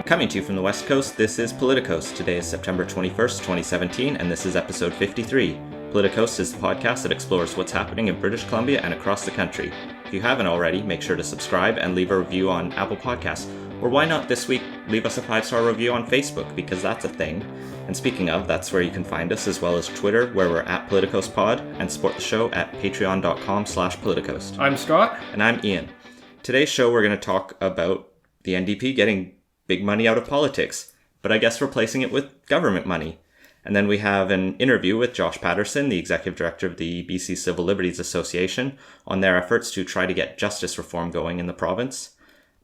Coming to you from the West Coast, this is Politicos. Today is September 21st, 2017, and this is episode 53. Politicos is the podcast that explores what's happening in British Columbia and across the country. If you haven't already, make sure to subscribe and leave a review on Apple Podcasts. Or why not this week, leave us a 5-star review on Facebook, because that's a thing. And speaking of, that's where you can find us, as well as Twitter, where we're at PoliticosPod, and support the show at patreon.com/Politicos. I'm Scott. And I'm Ian. Today's show, we're going to talk about the NDP getting big money out of politics, but I guess replacing it with government money. And then we have an interview with Josh Paterson, the executive director of the BC Civil Liberties Association, on their efforts to try to get justice reform going in the province.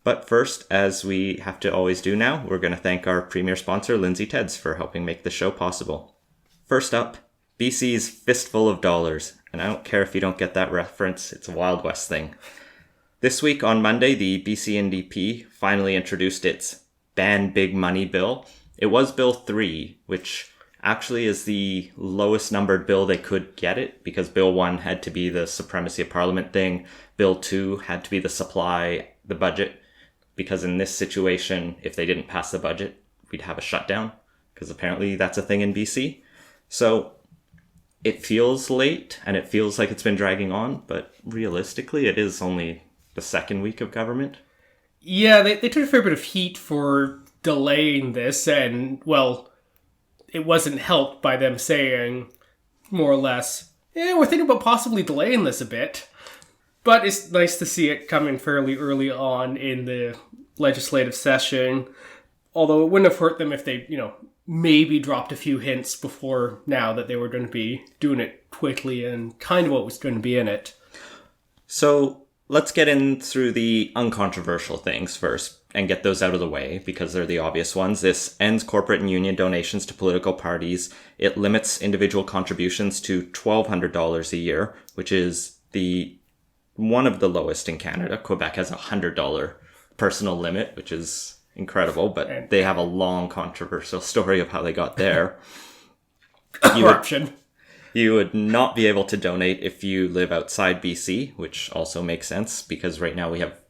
But first, as we have to always do now, we're going to thank our premier sponsor, Lindsay Teds, for helping make the show possible. First up, BC's Fistful of Dollars. And I don't care if you don't get that reference, it's a Wild West thing. This week on Monday, the BC NDP finally introduced its Ban Big Money bill. It was Bill 3, which actually is the lowest numbered bill they could get it, because Bill 1 had to be the supremacy of parliament thing. Bill 2 had to be the budget, because in this situation, if they didn't pass the budget, we'd have a shutdown, because apparently that's a thing in BC. So it feels late, and it feels like it's been dragging on, but realistically, it is only the second week of government. Yeah, they took a fair bit of heat for delaying this, and, well, it wasn't helped by them saying, more or less, we're thinking about possibly delaying this a bit. But it's nice to see it coming fairly early on in the legislative session, although it wouldn't have hurt them if they, maybe dropped a few hints before now that they were going to be doing it quickly and kind of what was going to be in it. So let's get in through the uncontroversial things first and get those out of the way, because they're the obvious ones. This ends corporate and union donations to political parties. It limits individual contributions to $1,200 a year, which is one of the lowest in Canada. Quebec has a $100 personal limit, which is incredible, but they have a long controversial story of how they got there. Corruption. You would not be able to donate if you live outside BC, which also makes sense, because right now we have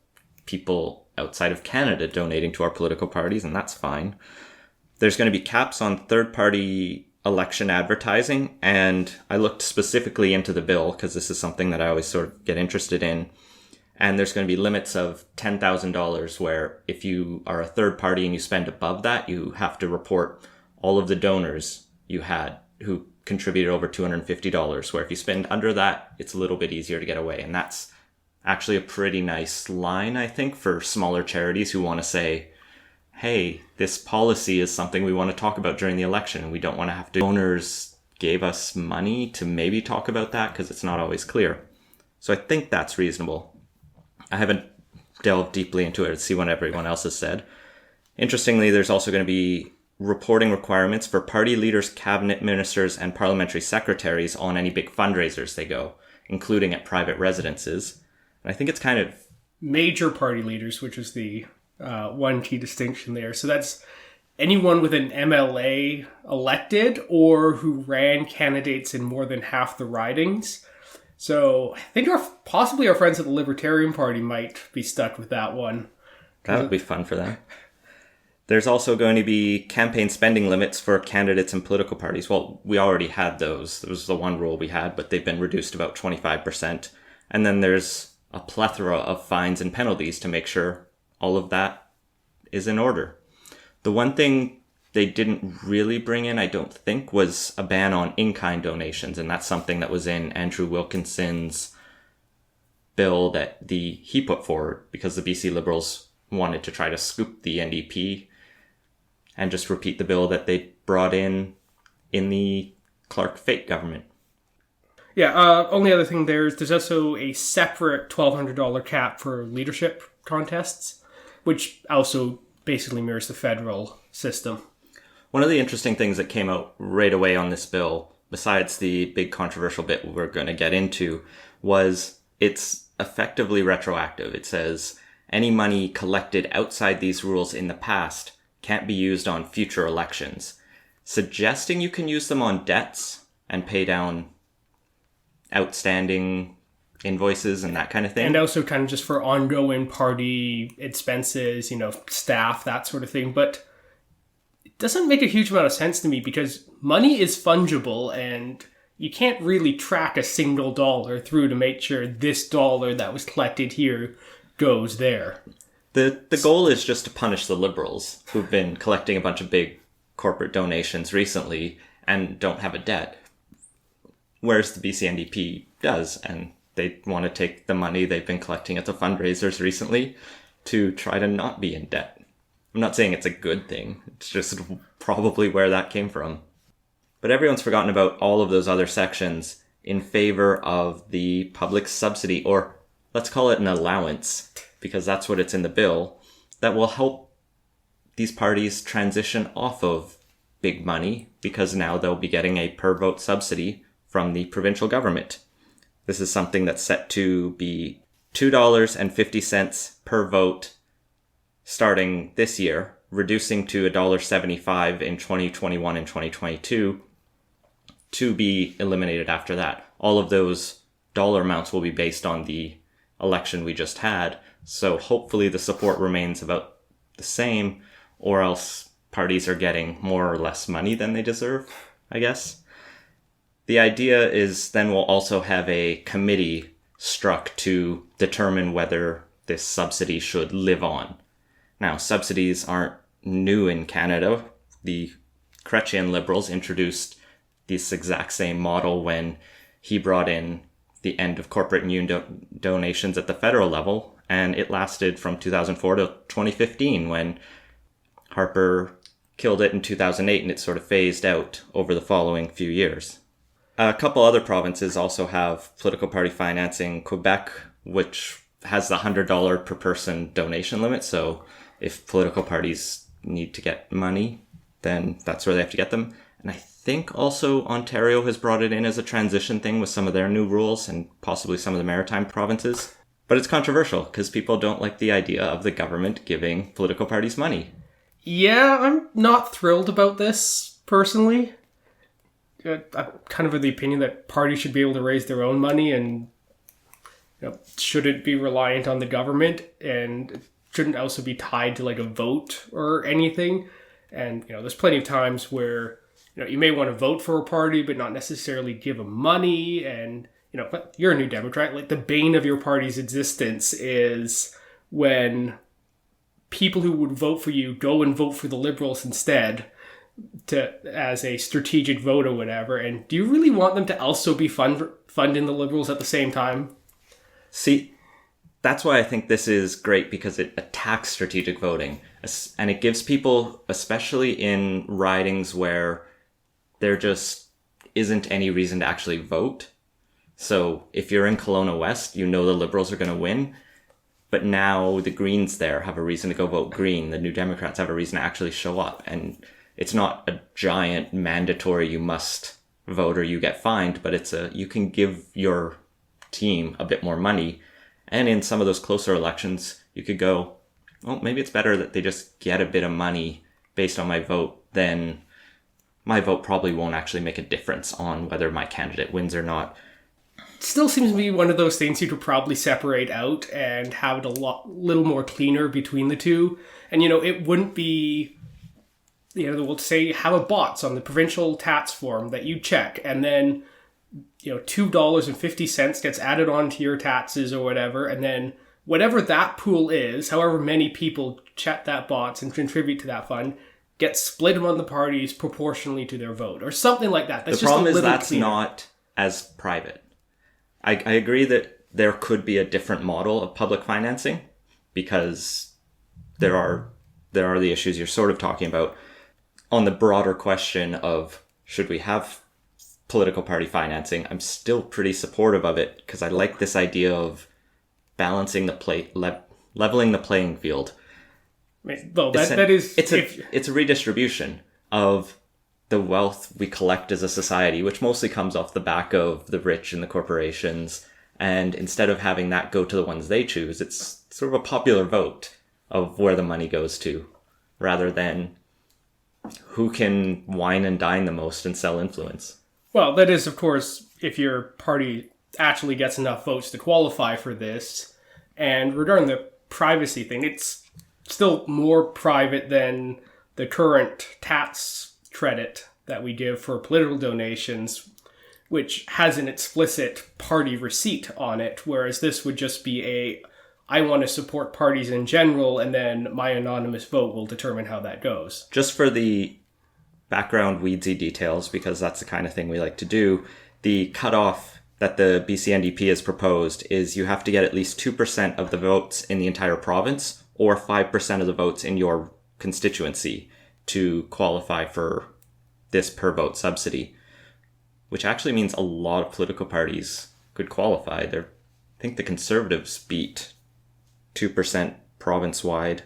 people outside of Canada donating to our political parties, and that's fine. There's going to be caps on third-party election advertising, and I looked specifically into the bill, because this is something that I always sort of get interested in, and there's going to be limits of $10,000, where if you are a third party and you spend above that, you have to report all of the donors you had who contributed over $250, where if you spend under that, it's a little bit easier to get away. And that's actually a pretty nice line, I think, for smaller charities who want to say, hey, this policy is something we want to talk about during the election, and we don't want to have to. Donors gave us money to maybe talk about that, because it's not always clear. So I think that's reasonable. I haven't delved deeply into it to see what everyone else has said. Interestingly, there's also going to be reporting requirements for party leaders, cabinet ministers, and parliamentary secretaries on any big fundraisers they go, including at private residences. And I think it's kind of major party leaders, which is the one key distinction there. So that's anyone with an MLA elected or who ran candidates in more than half the ridings. So I think possibly our friends at the Libertarian Party might be stuck with that one. That would be fun for them. There's also going to be campaign spending limits for candidates and political parties. Well, we already had those. There was the one rule we had, but they've been reduced to about 25%. And then there's a plethora of fines and penalties to make sure all of that is in order. The one thing they didn't really bring in, I don't think, was a ban on in-kind donations. And that's something that was in Andrew Wilkinson's bill that he put forward, because the BC Liberals wanted to try to scoop the NDP and just repeat the bill that they brought in the Clark Fake government. Yeah, only other thing there's also a separate $1,200 cap for leadership contests, which also basically mirrors the federal system. One of the interesting things that came out right away on this bill, besides the big controversial bit we're going to get into, was it's effectively retroactive. It says any money collected outside these rules in the past can't be used on future elections, suggesting you can use them on debts and pay down outstanding invoices and that kind of thing. And also kind of just for ongoing party expenses, staff, that sort of thing. But it doesn't make a huge amount of sense to me because money is fungible and you can't really track a single dollar through to make sure this dollar that was collected here goes there. The goal is just to punish the Liberals who've been collecting a bunch of big corporate donations recently and don't have a debt. Whereas the BC-NDP does, and they want to take the money they've been collecting at the fundraisers recently to try to not be in debt. I'm not saying it's a good thing. It's just probably where that came from. But everyone's forgotten about all of those other sections in favor of the public subsidy, or let's call it an allowance, because that's what it's in the bill, that will help these parties transition off of big money, because now they'll be getting a per vote subsidy from the provincial government. This is something that's set to be $2.50 per vote starting this year, reducing to $1.75 in 2021 and 2022, to be eliminated after that. All of those dollar amounts will be based on the election we just had, so hopefully the support remains about the same, or else parties are getting more or less money than they deserve, I guess. The idea is then we'll also have a committee struck to determine whether this subsidy should live on. Now, subsidies aren't new in Canada. The Chrétien Liberals introduced this exact same model when he brought in the end of corporate union donations at the federal level, and it lasted from 2004 to 2015 when Harper killed it in 2008, and it sort of phased out over the following few years. A couple other provinces also have political party financing. Quebec, which has the $100 per person donation limit, so if political parties need to get money, then that's where they have to get them. And I think also Ontario has brought it in as a transition thing with some of their new rules, and possibly some of the maritime provinces. But it's controversial because people don't like the idea of the government giving political parties money. Yeah, I'm not thrilled about this, personally. I'm kind of of the opinion that parties should be able to raise their own money and shouldn't be reliant on the government, and shouldn't also be tied to like a vote or anything. And there's plenty of times where you may want to vote for a party but not necessarily give them money, and but you're a New Democrat. Like, the bane of your party's existence is when people who would vote for you go and vote for the Liberals instead, as a strategic vote or whatever. And do you really want them to also be funding the Liberals at the same time? See, that's why I think this is great, because it attacks strategic voting. And it gives people, especially in ridings where there just isn't any reason to actually vote. So if you're in Kelowna West, the Liberals are going to win. But now the Greens there have a reason to go vote Green. The New Democrats have a reason to actually show up. And it's not a giant mandatory you must vote or you get fined, but you can give your team a bit more money. And in some of those closer elections, you could go, well, maybe it's better that they just get a bit of money based on my vote, then my vote probably won't actually make a difference on whether my candidate wins or not. It still seems to be one of those things you could probably separate out and have it little more cleaner between the two. And, it wouldn't be, we'll say have a box on the provincial tax form that you check, and then $2.50 gets added onto your taxes or whatever, and then whatever that pool is, however many people check that box and contribute to that fund, gets split among the parties proportionally to their vote, or something like that. The problem is that's not as private. I agree that there could be a different model of public financing, because there are the issues you're sort of talking about. On the broader question of should we have political party financing, I'm still pretty supportive of it, because I like this idea of balancing the leveling the playing field. Well, it's a redistribution of the wealth we collect as a society, which mostly comes off the back of the rich and the corporations. And instead of having that go to the ones they choose, it's sort of a popular vote of where the money goes to, rather than who can wine and dine the most and sell influence. Well, that is, of course, if your party actually gets enough votes to qualify for this. And regarding the privacy thing, it's still more private than the current tax credit that we give for political donations, which has an explicit party receipt on it, whereas this would just be I want to support parties in general, and then my anonymous vote will determine how that goes. Just for the background weedsy details, because that's the kind of thing we like to do, the cutoff that the BC NDP has proposed is you have to get at least 2% of the votes in the entire province or 5% of the votes in your constituency to qualify for this per vote subsidy, which actually means a lot of political parties could qualify. I think the Conservatives beat 2% province-wide.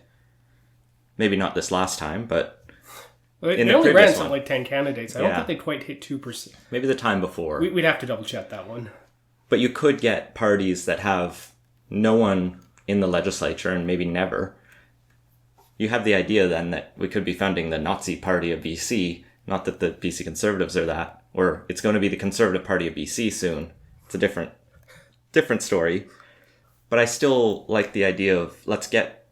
Maybe not this last time, but they only ran something like 10 candidates. I don't think they quite hit 2%. Maybe the time before. We'd have to double-check that one. But you could get parties that have no one in the legislature and maybe never. You have the idea then that we could be funding the Nazi Party of BC, not that the BC Conservatives are that, or it's going to be the Conservative Party of BC soon. It's a different story. But I still like the idea of let's get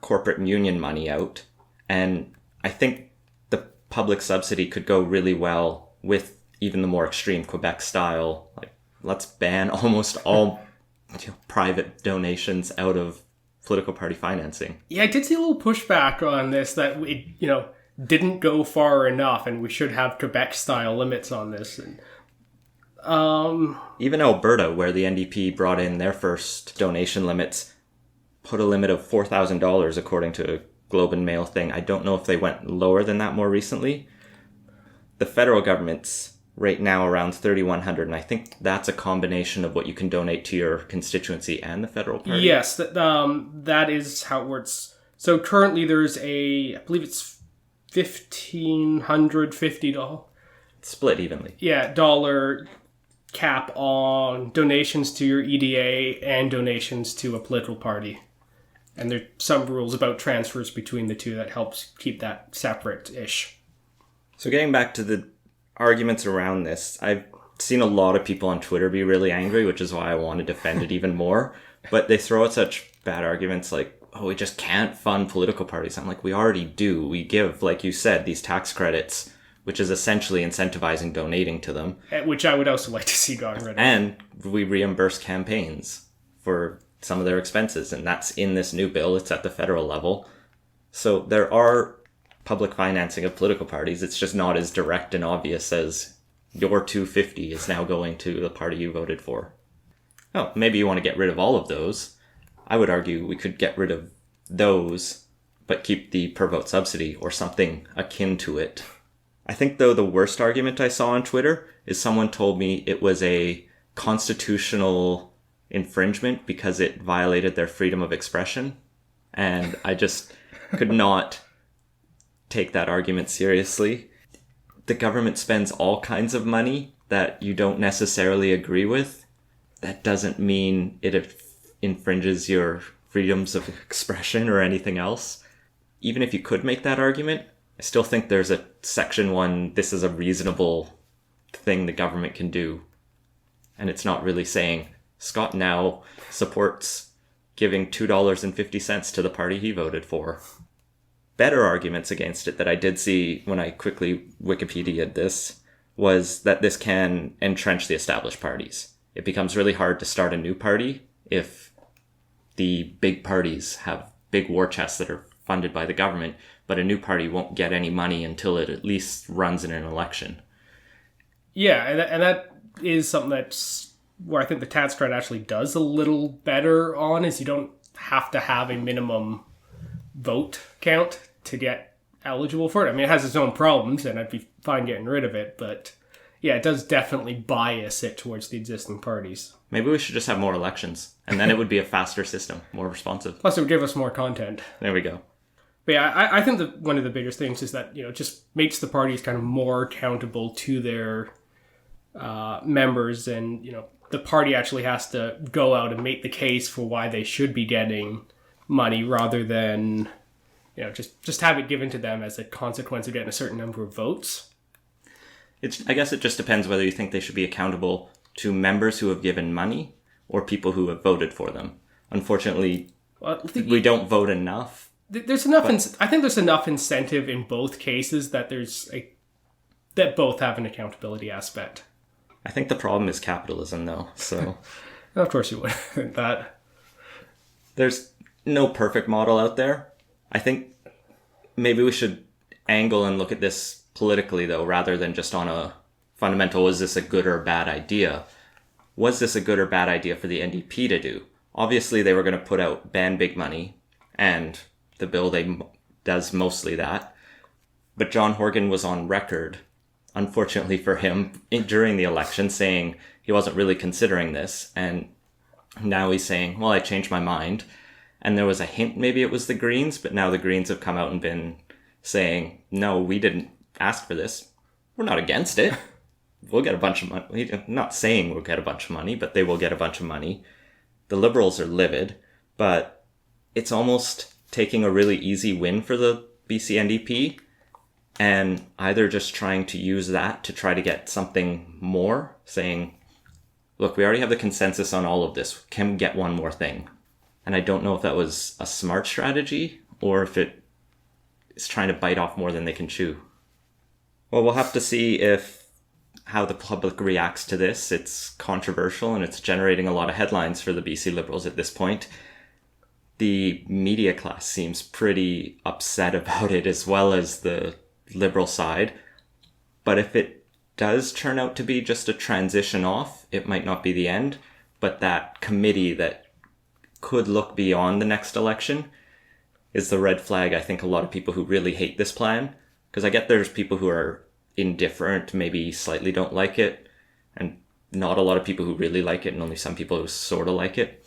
corporate and union money out. And I think the public subsidy could go really well with even the more extreme Quebec style. Like, let's ban almost all private donations out of political party financing. Yeah, I did see a little pushback on this that it, didn't go far enough, and we should have Quebec-style limits on this. And, even Alberta, where the NDP brought in their first donation limits, put a limit of $4,000 according to a Globe and Mail thing. I don't know if they went lower than that more recently. The federal government's right now around $3,100, and I think that's a combination of what you can donate to your constituency and the federal party. Yes, that is how it works. So currently there's I believe it's $1,550. Split evenly. Yeah, dollar cap on donations to your EDA and donations to a political party. And there's some rules about transfers between the two that helps keep that separate-ish. So getting back to the arguments around this, I've seen a lot of people on Twitter be really angry, which is why I want to defend it even more. But they throw out such bad arguments like, oh, we just can't fund political parties. I'm like, we already do. We give, like you said, these tax credits, which is essentially incentivizing donating to them. Which I would also like to see gotten rid of. And we reimburse campaigns for some of their expenses, and that's in this new bill. It's at the federal level. So there are public financing of political parties. It's just not as direct and obvious as your $250 is now going to the party you voted for. Oh, maybe you want to get rid of all of those. I would argue we could get rid of those, but keep the per vote subsidy or something akin to it. I think, though, the worst argument I saw on Twitter is someone told me it was a constitutional infringement because it violated their freedom of expression. And I just could not take that argument seriously. The government spends all kinds of money that you don't necessarily agree with. That doesn't mean it infringes your freedoms of expression or anything else. Even if you could make that argument, I still think there's a Section 1, this is a reasonable thing the government can do. And it's not really saying, Scott now supports giving $2.50 to the party he voted for. Better arguments against it that I did see when I quickly Wikipedia'd this was that this can entrench the established parties. It becomes really hard to start a new party if the big parties have big war chests that are funded by the government, but a new party won't get any money until it at least runs in an election. Yeah, and that is something that's where I think the tax credit actually does a little better on, is you don't have to have a minimum vote count to get eligible for it. I mean, it has its own problems, and I'd be fine getting rid of it, but yeah, it does definitely bias it towards the existing parties. Maybe we should just have more elections, and then it would be a faster system, more responsive. Plus, it would give us more content. There we go. But yeah, I think that one of the biggest things is that, it just makes the parties kind of more accountable to their members, and, the party actually has to go out and make the case for why they should be getting money rather than, just have it given to them as a consequence of getting a certain number of votes. I guess it just depends whether you think they should be accountable to members who have given money or people who have voted for them. Unfortunately, we don't vote enough. There's enough. I think there's enough incentive in both cases that that both have an accountability aspect. I think the problem is capitalism, though. So, of course, you would think that. There's no perfect model out there. I think maybe we should angle and look at this politically, though, rather than just on a fundamental, is this a good or bad idea? Was this a good or bad idea for the NDP to do? Obviously, they were going to put out ban big money, and the bill does mostly that. But John Horgan was on record, unfortunately for him, during the election, saying he wasn't really considering this. And now he's saying, well, I changed my mind. And there was a hint maybe it was the Greens, but now the Greens have come out and been saying, no, we didn't ask for this. We're not against it. We'll get a bunch of money. I'm not saying we'll get a bunch of money, but they will get a bunch of money. The Liberals are livid, but it's almost taking a really easy win for the BC NDP and either just trying to use that to try to get something more, saying, look, we already have the consensus on all of this. Can we get one more thing? And I don't know if that was a smart strategy or if it is trying to bite off more than they can chew. Well, we'll have to see how the public reacts to this. It's controversial and it's generating a lot of headlines for the BC Liberals at this point. The media class seems pretty upset about it, as well as the Liberal side. But if it does turn out to be just a transition off, it might not be the end. But that committee that could look beyond the next election is the red flag. I think a lot of people who really hate this plan, because I get there's people who are indifferent, maybe slightly don't like it, and not a lot of people who really like it, and only some people who sort of like it.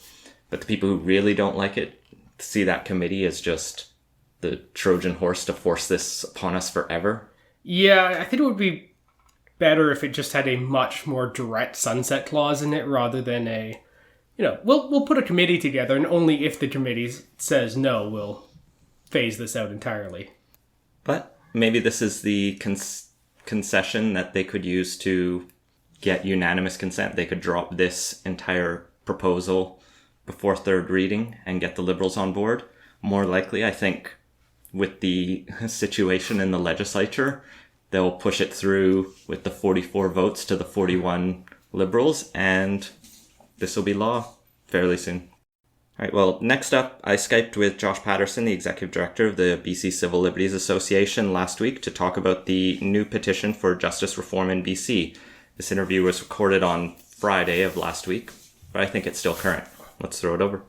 But the people who really don't like it see that committee as just the Trojan horse to force this upon us forever. Yeah, I think it would be better if it just had a much more direct sunset clause in it rather than we'll put a committee together and only if the committee says no, we'll phase this out entirely. But maybe this is the concession that they could use to get unanimous consent. They could drop this entire proposal before third reading and get the Liberals on board. More likely, I think, with the situation in the legislature, they'll push it through with the 44 votes to the 41 Liberals, and this will be law fairly soon. All right, well, next up, I Skyped with Josh Paterson, the Executive Director of the BC Civil Liberties Association, last week to talk about the new petition for justice reform in BC. This interview was recorded on Friday of last week, but I think it's still current. Let's throw it over.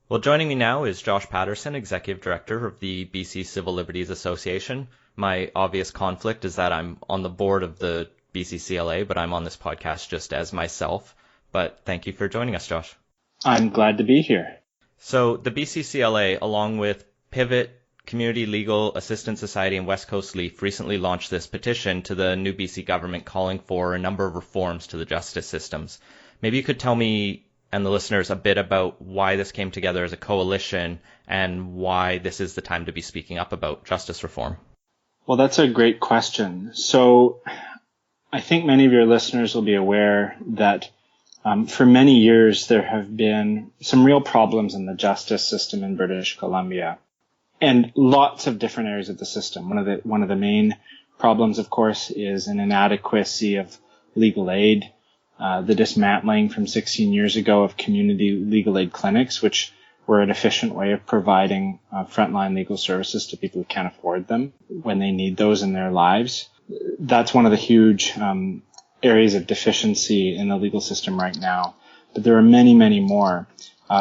Well, joining me now is Josh Paterson, Executive Director of the BC Civil Liberties Association. My obvious conflict is that I'm on the board of the BCCLA, but I'm on this podcast just as myself. But thank you for joining us, Josh. I'm glad to be here. So the BCCLA, along with Pivot, Community Legal Assistance Society, and West Coast Leaf, recently launched this petition to the new BC government calling for a number of reforms to the justice systems. Maybe you could tell me and the listeners a bit about why this came together as a coalition and why this is the time to be speaking up about justice reform. Well, that's a great question. So I think many of your listeners will be aware that for many years there have been some real problems in the justice system in British Columbia and lots of different areas of the system. One of the main problems, of course, is an inadequacy of legal aid. The dismantling from 16 years ago of community legal aid clinics, which were an efficient way of providing frontline legal services to people who can't afford them when they need those in their lives. That's one of the huge areas of deficiency in the legal system right now. But there are many, many more,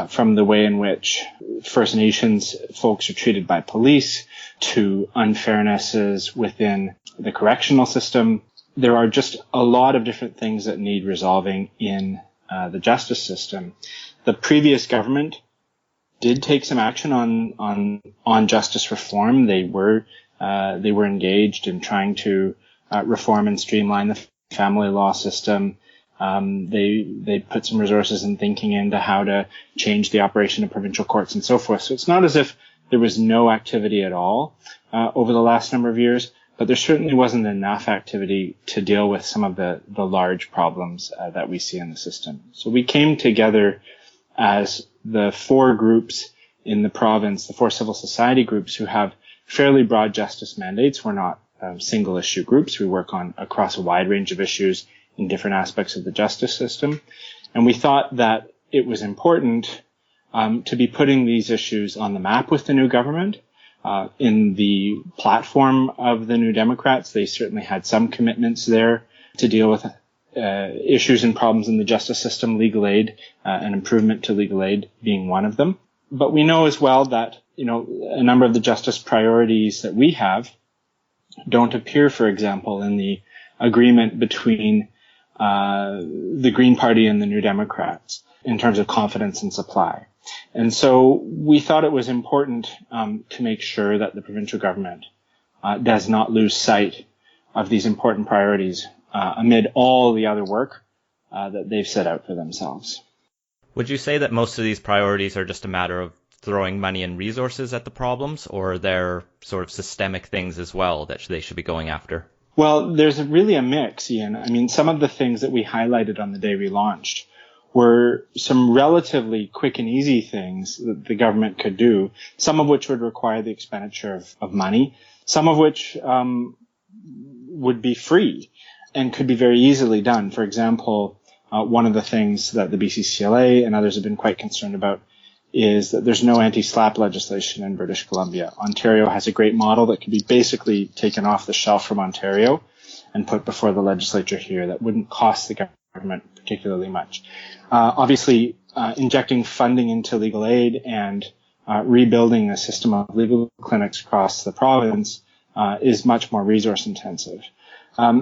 from the way in which First Nations folks are treated by police to unfairnesses within the correctional system. There are just a lot of different things that need resolving in the justice system. The previous government did take some action on justice reform. They were engaged in trying to reform and streamline the family law system. They put some resources and thinking into how to change the operation of provincial courts and so forth. So it's not as if there was no activity at all over the last number of years. but there certainly wasn't enough activity to deal with some of the large problems that we see in the system. So we came together as the four groups in the province, the four civil society groups who have fairly broad justice mandates. We're not single issue groups. We work on across a wide range of issues in different aspects of the justice system. And we thought that it was important to be putting these issues on the map with the new government. In the platform of the New Democrats, they certainly had some commitments there to deal with issues and problems in the justice system, legal aid, and improvement to legal aid being one of them. But we know as well that, a number of the justice priorities that we have don't appear, for example, in the agreement between the Green Party and the New Democrats in terms of confidence and supply. And so we thought it was important to make sure that the provincial government does not lose sight of these important priorities amid all the other work that they've set out for themselves. Would you say that most of these priorities are just a matter of throwing money and resources at the problems, or are there sort of systemic things as well that they should be going after? Well, there's really a mix, Ian. I mean, some of the things that we highlighted on the day we launched were some relatively quick and easy things that the government could do, some of which would require the expenditure of money, some of which would be free and could be very easily done. For example, one of the things that the BCCLA and others have been quite concerned about is that there's no anti-SLAPP legislation in British Columbia. Ontario has a great model that could be basically taken off the shelf from Ontario and put before the legislature here that wouldn't cost the government particularly much. Obviously, injecting funding into legal aid and rebuilding a system of legal clinics across the province is much more resource intensive.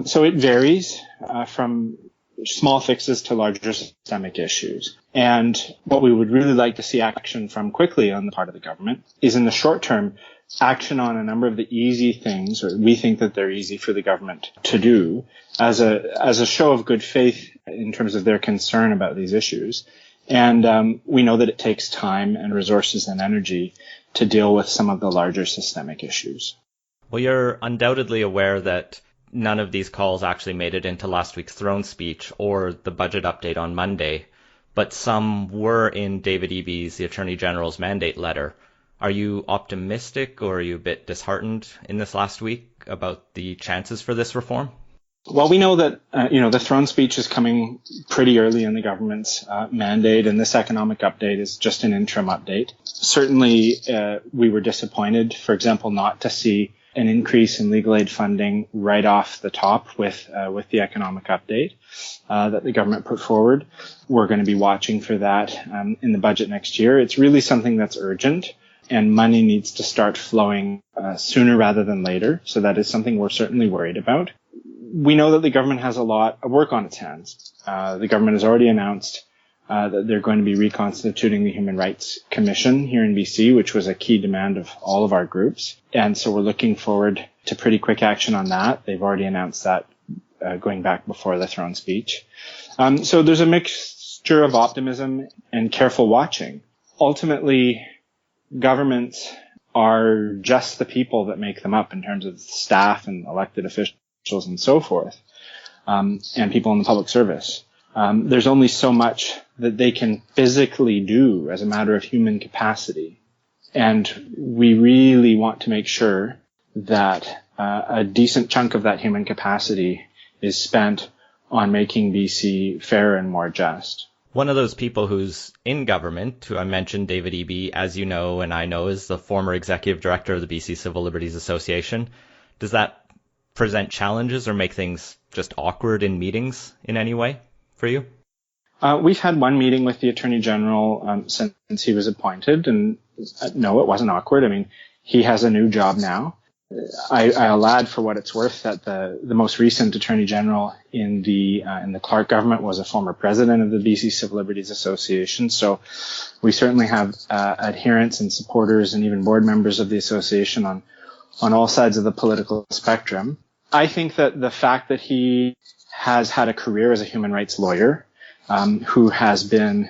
So it varies from small fixes to larger systemic issues. And what we would really like to see action from quickly on the part of the government is in the short term, action on a number of the easy things, or we think that they're easy for the government to do as a show of good faith in terms of their concern about these issues. And we know that it takes time and resources and energy to deal with some of the larger systemic issues. Well, you're undoubtedly aware that none of these calls actually made it into last week's throne speech or the budget update on Monday, but some were in David Eby's, the Attorney General's mandate letter. Are you optimistic or are you a bit disheartened in this last week about the chances for this reform? Well, we know that, the throne speech is coming pretty early in the government's mandate, and this economic update is just an interim update. Certainly, we were disappointed, for example, not to see an increase in legal aid funding right off the top with the economic update that the government put forward. We're going to be watching for that in the budget next year. It's really something that's urgent, and money needs to start flowing sooner rather than later. So that is something we're certainly worried about. We know that the government has a lot of work on its hands. The government has already announced that they're going to be reconstituting the Human Rights Commission here in BC, which was a key demand of all of our groups. And so we're looking forward to pretty quick action on that. They've already announced that going back before the throne speech. So there's a mixture of optimism and careful watching. Ultimately, governments are just the people that make them up in terms of staff and elected officials and so forth, and people in the public service. There's only so much that they can physically do as a matter of human capacity. And we really want to make sure that a decent chunk of that human capacity is spent on making BC fairer and more just. One of those people who's in government, who I mentioned, David Eby, as you know and I know, is the former executive director of the BC Civil Liberties Association. Does that present challenges or make things just awkward in meetings in any way for you? We've had one meeting with the Attorney General since he was appointed, and no, it wasn't awkward. I mean, he has a new job now. I'll add, for what it's worth, that the most recent Attorney General in the Clark government was a former president of the BC Civil Liberties Association. So we certainly have adherents and supporters and even board members of the association on all sides of the political spectrum. I think that the fact that he has had a career as a human rights lawyer, who has been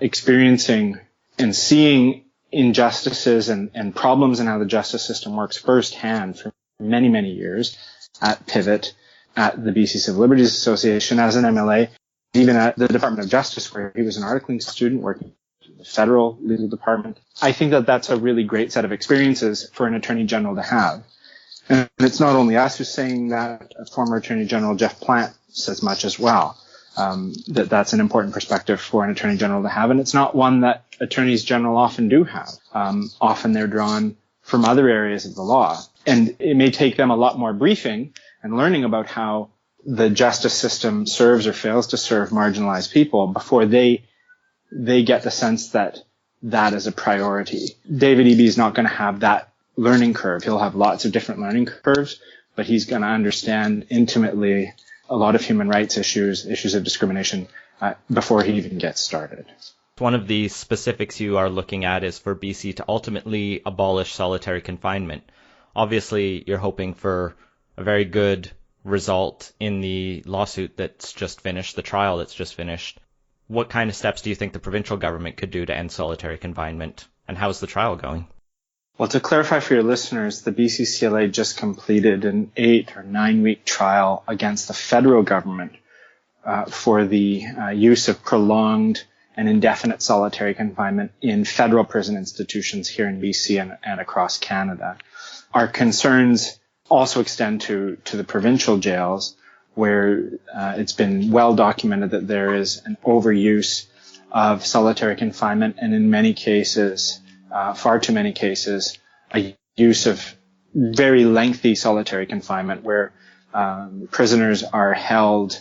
experiencing and seeing injustices and problems in how the justice system works firsthand for many, many years at Pivot, at the BC Civil Liberties Association as an MLA, even at the Department of Justice, where he was an articling student working in the federal legal department. I think that that's a really great set of experiences for an Attorney General to have. And it's not only us who's saying that. Former Attorney General Jeff Plant says much as well, that's an important perspective for an Attorney General to have. And it's not one that Attorneys General often do have. Often they're drawn from other areas of the law. And it may take them a lot more briefing and learning about how the justice system serves or fails to serve marginalized people before they get the sense that that is a priority. David Eby is not going to have that learning curve. He'll have lots of different learning curves, but he's going to understand intimately a lot of human rights issues of discrimination before he even gets started. One of the specifics you are looking at is for BC to ultimately abolish solitary confinement. Obviously, you're hoping for a very good result in the lawsuit that's just finished, the trial that's just finished. What kind of steps do you think the provincial government could do to end solitary confinement? And how's the trial going? Well, to clarify for your listeners, the BCCLA just completed an 8 or 9 week trial against the federal government for the use of prolonged and indefinite solitary confinement in federal prison institutions here in BC and across Canada. Our concerns also extend to the provincial jails, where it's been well documented that there is an overuse of solitary confinement, and in many cases, far too many cases, a use of very lengthy solitary confinement where prisoners are held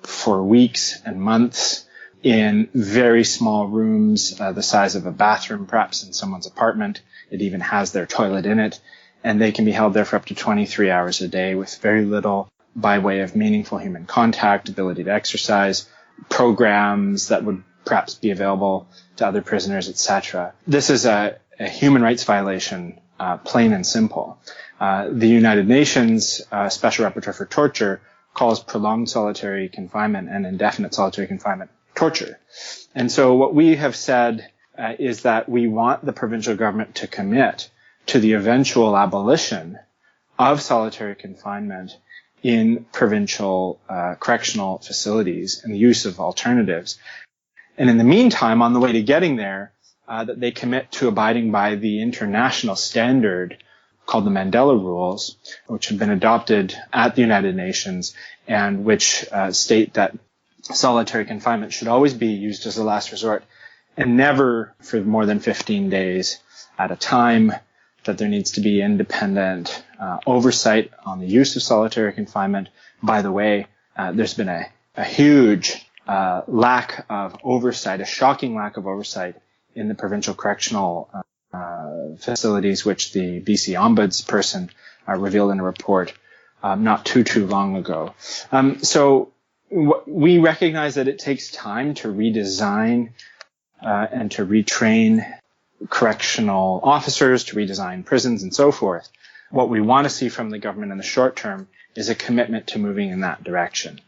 for weeks and months in very small rooms, the size of a bathroom, perhaps in someone's apartment. It even has their toilet in it. And they can be held there for up to 23 hours a day with very little by way of meaningful human contact, ability to exercise, programs that would perhaps be available to other prisoners, etc. This is a human rights violation, plain and simple. The United Nations Special Rapporteur for Torture calls prolonged solitary confinement and indefinite solitary confinement torture. And so what we have said is that we want the provincial government to commit to the eventual abolition of solitary confinement in provincial correctional facilities and the use of alternatives. And in the meantime, on the way to getting there, that they commit to abiding by the international standard called the Mandela Rules, which have been adopted at the United Nations and which state that solitary confinement should always be used as a last resort and never for more than 15 days at a time, that there needs to be independent oversight on the use of solitary confinement. By the way, there's been a huge lack of oversight, a shocking lack of oversight in the provincial correctional facilities, which the BC Ombudsperson revealed in a report not too long ago. So we recognize that it takes time to redesign and to retrain correctional officers, to redesign prisons and so forth. What we want to see from the government in the short term is a commitment to moving in that direction.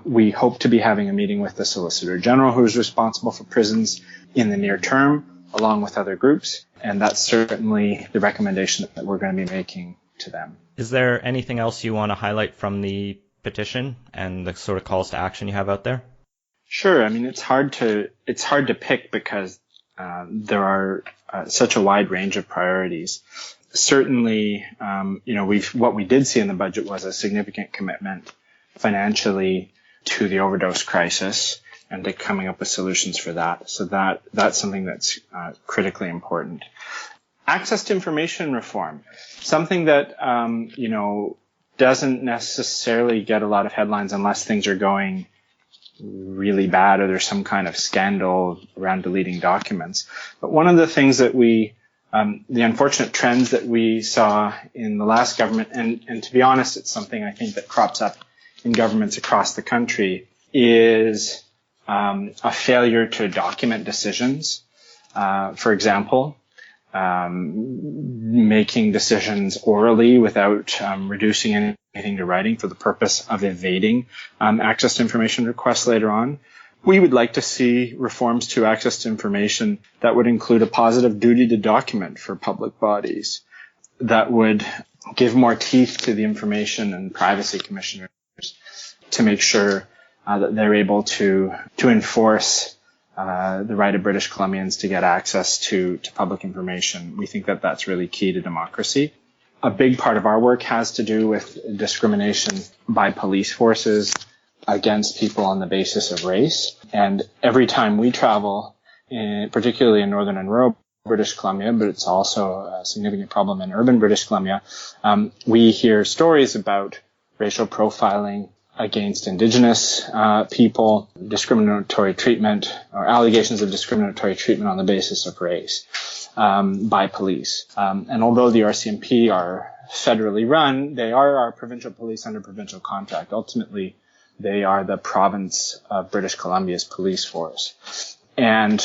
We hope to be having a meeting with the Solicitor General, who is responsible for prisons, in the near term, along with other groups, and that's certainly the recommendation that we're going to be making to them. Is there anything else you want to highlight from the petition and the sort of calls to action you have out there? Sure. I mean, it's hard to pick because there are such a wide range of priorities. Certainly, what we did see in the budget was a significant commitment financially to the overdose crisis and to coming up with solutions for that. So that's something that's critically important. Access to information reform, something that doesn't necessarily get a lot of headlines unless things are going really bad or there's some kind of scandal around deleting documents. But one of the things that the unfortunate trends that we saw in the last government, and to be honest, it's something I think that crops up in governments across the country, is a failure to document decisions. For example, making decisions orally without reducing anything to writing for the purpose of evading access to information requests later on. We would like to see reforms to access to information that would include a positive duty to document for public bodies, that would give more teeth to the information and privacy commissioners to make sure that they're able to enforce the right of British Columbians to get access to public information. We think that that's really key to democracy. A big part of our work has to do with discrimination by police forces against people on the basis of race. And every time we travel, particularly in northern and rural British Columbia, but it's also a significant problem in urban British Columbia, we hear stories about racial profiling against Indigenous people, discriminatory treatment, or allegations of discriminatory treatment on the basis of race by police. And although the RCMP are federally run, they are our provincial police under provincial contract. Ultimately, they are the province of British Columbia's police force. And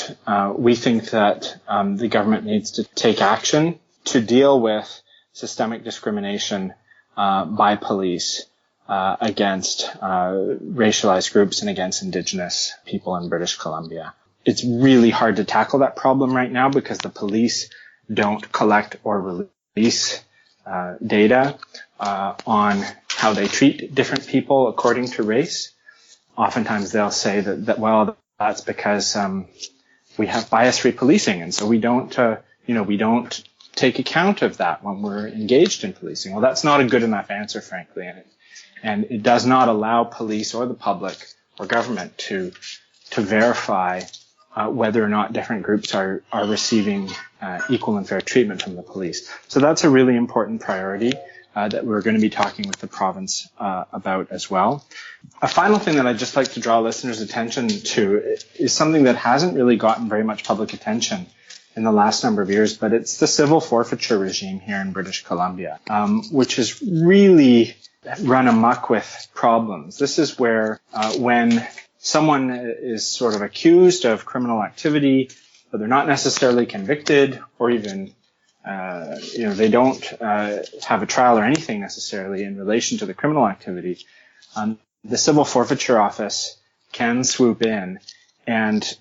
we think that the government needs to take action to deal with systemic discrimination by police against racialized groups and against Indigenous people in British Columbia. It's really hard to tackle that problem right now because the police don't collect or release data on how they treat different people according to race. Oftentimes they'll say that well, that's because we have bias-free policing, and so we don't take account of that when we're engaged in policing. Well, that's not a good enough answer, frankly, and it does not allow police or the public or government to verify whether or not different groups are receiving equal and fair treatment from the police. So that's a really important priority that we're going to be talking with the province about as well. A final thing that I'd just like to draw listeners' attention to is something that hasn't really gotten very much public attention in the last number of years, but it's the civil forfeiture regime here in British Columbia, which has really run amok with problems. This is where when someone is sort of accused of criminal activity, but they're not necessarily convicted or even they don't have a trial or anything necessarily in relation to the criminal activity, the Civil Forfeiture Office can swoop in and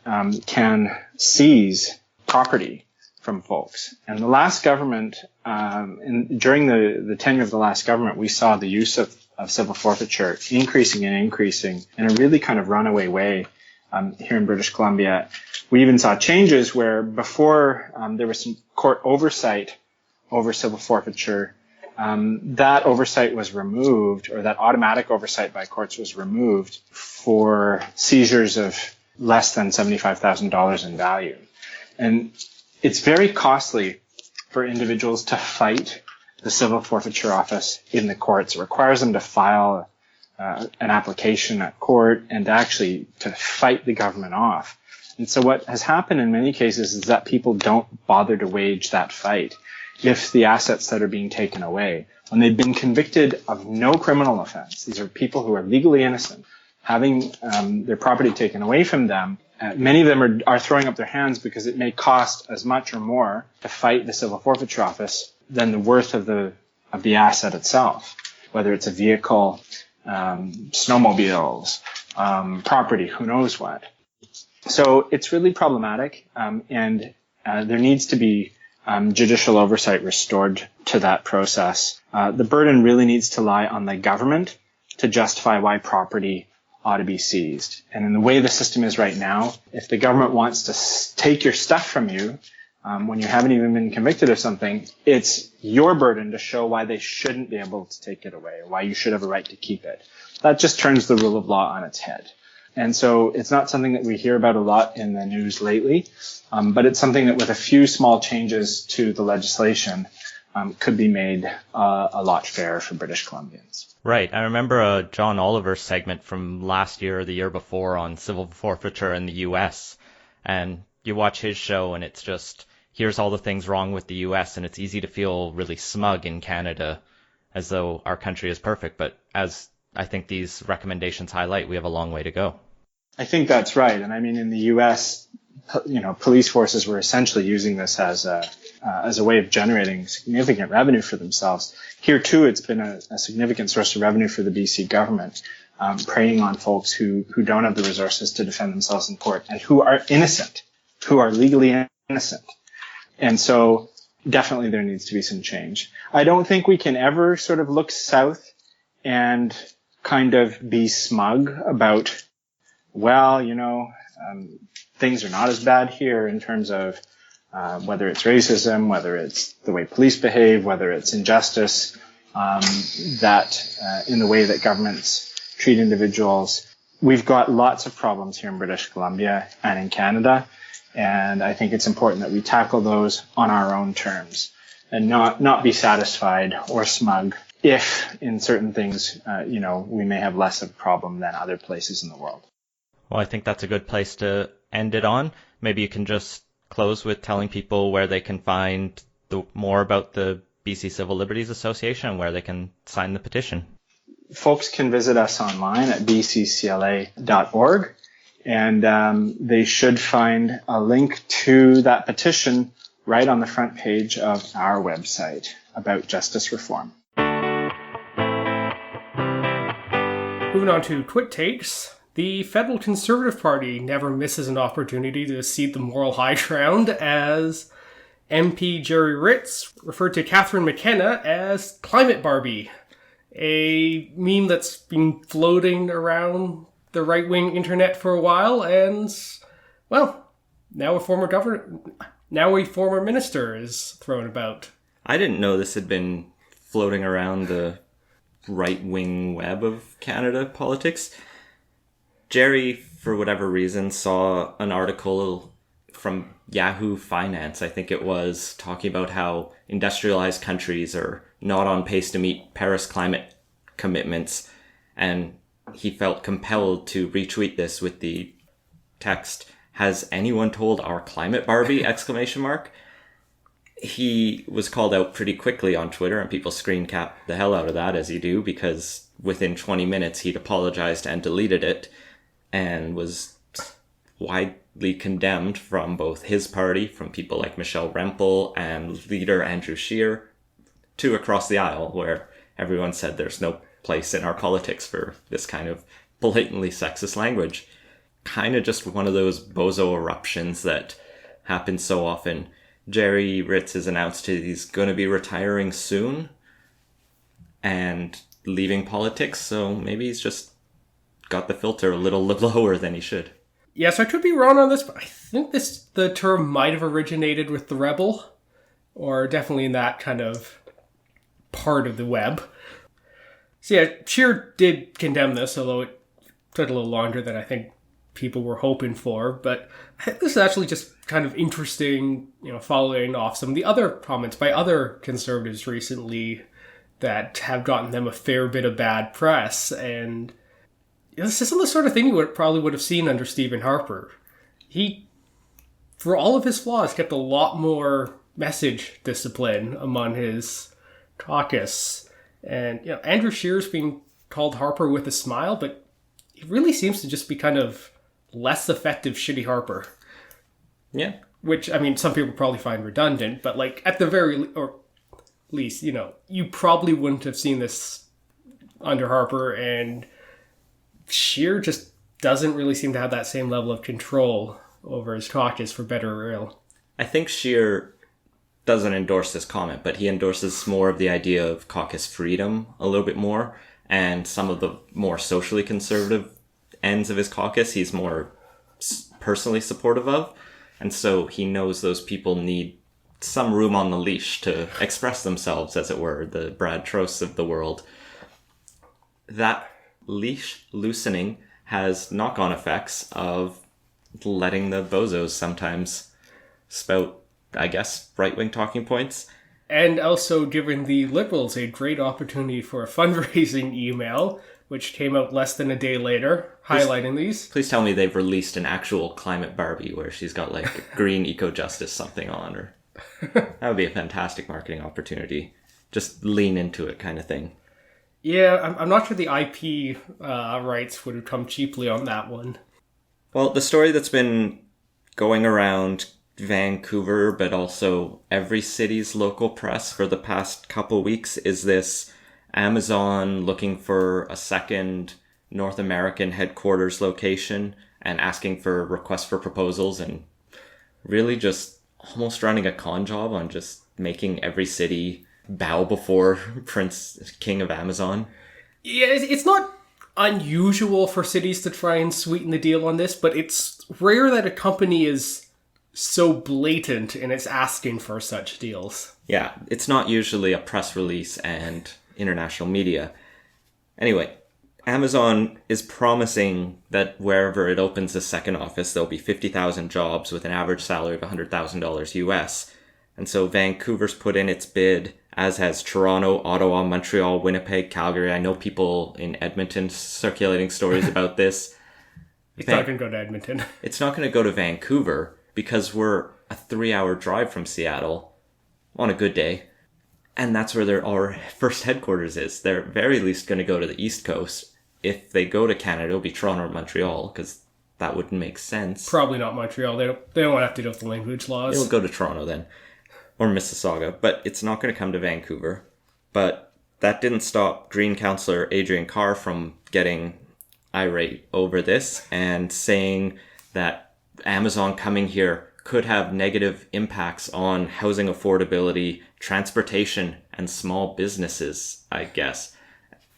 can seize property from folks. And the last government, during the tenure of the last government, we saw the use of civil forfeiture increasing in a really kind of runaway way here in British Columbia. We even saw changes where before there was some court oversight over civil forfeiture, that oversight was removed, or that automatic oversight by courts was removed for seizures of less than $75,000 in value. And it's very costly for individuals to fight the Civil Forfeiture Office in the courts. It requires them to file an application at court and actually to fight the government off. And so what has happened in many cases is that people don't bother to wage that fight if the assets that are being taken away, when they've been convicted of no criminal offense, these are people who are legally innocent, having their property taken away from them, many of them are throwing up their hands because it may cost as much or more to fight the Civil Forfeiture Office than the worth of the asset itself, whether it's a vehicle, snowmobiles, property, who knows what. So it's really problematic, and there needs to be judicial oversight restored to that process. The burden really needs to lie on the government to justify why property ought to be seized. And in the way the system is right now, if the government wants to take your stuff from you when you haven't even been convicted of something, it's your burden to show why they shouldn't be able to take it away, or why you should have a right to keep it. That just turns the rule of law on its head. And so it's not something that we hear about a lot in the news lately, but it's something that with a few small changes to the legislation could be made a lot fairer for British Columbians. Right. I remember a John Oliver segment from last year or the year before on civil forfeiture in the U.S. And you watch his show and it's just, here's all the things wrong with the U.S. and it's easy to feel really smug in Canada as though our country is perfect. But as I think these recommendations highlight, we have a long way to go. I think that's right. And I mean, in the U.S., police forces were essentially using this as a way of generating significant revenue for themselves. Here, too, it's been a significant source of revenue for the BC government, preying on folks who don't have the resources to defend themselves in court and who are innocent, who are legally innocent. And so, definitely there needs to be some change. I don't think we can ever sort of look south and kind of be smug about, well, things are not as bad here in terms of whether it's racism, whether it's the way police behave, whether it's injustice, in the way that governments treat individuals. We've got lots of problems here in British Columbia and in Canada, and I think it's important that we tackle those on our own terms and not be satisfied or smug if in certain things, we may have less of a problem than other places in the world. Well, I think that's a good place to end it on. Maybe you can just close with telling people where they can find more about the BC Civil Liberties Association and where they can sign the petition. Folks can visit us online at bccla.org, and they should find a link to that petition right on the front page of our website about justice reform. Moving on to Twit Takes. The Federal Conservative Party never misses an opportunity to cede the moral high ground, as MP Jerry Ritz referred to Catherine McKenna as Climate Barbie, a meme that's been floating around the right-wing internet for a while, and, well, now a former minister is thrown about. I didn't know this had been floating around the right-wing web of Canada politics. Jerry, for whatever reason, saw an article from Yahoo Finance, I think it was, talking about how industrialized countries are not on pace to meet Paris climate commitments, and he felt compelled to retweet this with the text, "Has anyone told our climate Barbie?" exclamation mark. He was called out pretty quickly on Twitter, and people screen capped the hell out of that, as you do, because within 20 minutes he'd apologized and deleted it, and was widely condemned from both his party, from people like Michelle Rempel and leader Andrew Scheer, to across the aisle, where everyone said there's no place in our politics for this kind of blatantly sexist language. Kind of just one of those bozo eruptions that happen so often. Jerry Ritz has announced he's going to be retiring soon and leaving politics, so maybe he's just got the filter a little lower than he should. Yes, I could be wrong on this, but I think the term might have originated with the Rebel, or definitely in that kind of part of the web. So yeah, Scheer did condemn this, although it took a little longer than I think people were hoping for. But I think this is actually just kind of interesting, following off some of the other comments by other Conservatives recently that have gotten them a fair bit of bad press. And this isn't the sort of thing you probably would have seen under Stephen Harper. He, for all of his flaws, kept a lot more message discipline among his caucus. And, Andrew Scheer's being called Harper with a smile, but he really seems to just be kind of less effective shitty Harper. Yeah. Which, some people probably find redundant, but at the very least, you probably wouldn't have seen this under Harper, and Scheer just doesn't really seem to have that same level of control over his caucus, for better or ill. I think Scheer doesn't endorse this comment, but he endorses more of the idea of caucus freedom a little bit more, and some of the more socially conservative ends of his caucus he's more personally supportive of, and so he knows those people need some room on the leash to express themselves, as it were, the Brad Trosts of the world. That leash loosening has knock-on effects of letting the bozos sometimes spout, I guess, right-wing talking points. And also giving the Liberals a great opportunity for a fundraising email, which came out less than a day later, highlighting these. Please tell me they've released an actual climate Barbie where she's got green eco-justice something on, or that would be a fantastic marketing opportunity. Just lean into it kind of thing. Yeah, I'm not sure the IP rights would have come cheaply on that one. Well, the story that's been going around Vancouver, but also every city's local press for the past couple weeks, is this Amazon looking for a second North American headquarters location and asking for requests for proposals, and really just almost running a con job on just making every city bow before King of Amazon. Yeah, it's not unusual for cities to try and sweeten the deal on this, but it's rare that a company is so blatant in its asking for such deals. Yeah, it's not usually a press release and international media. Anyway, Amazon is promising that wherever it opens a second office, there'll be 50,000 jobs with an average salary of $100,000 US. And so Vancouver's put in its bid, as has Toronto, Ottawa, Montreal, Winnipeg, Calgary. I know people in Edmonton circulating stories about this. It's not going to go to Edmonton. It's not going to go to Vancouver because we're a 3-hour drive from Seattle on a good day. And that's where our first headquarters is. They're at very least going to go to the East Coast. If they go to Canada, it'll be Toronto or Montreal, because that wouldn't make sense. Probably not Montreal. They don't have to deal with the language laws. It'll go to Toronto then, or Mississauga, but it's not going to come to Vancouver. But that didn't stop Green Councillor Adrian Carr from getting irate over this and saying that Amazon coming here could have negative impacts on housing affordability, transportation, and small businesses, I guess.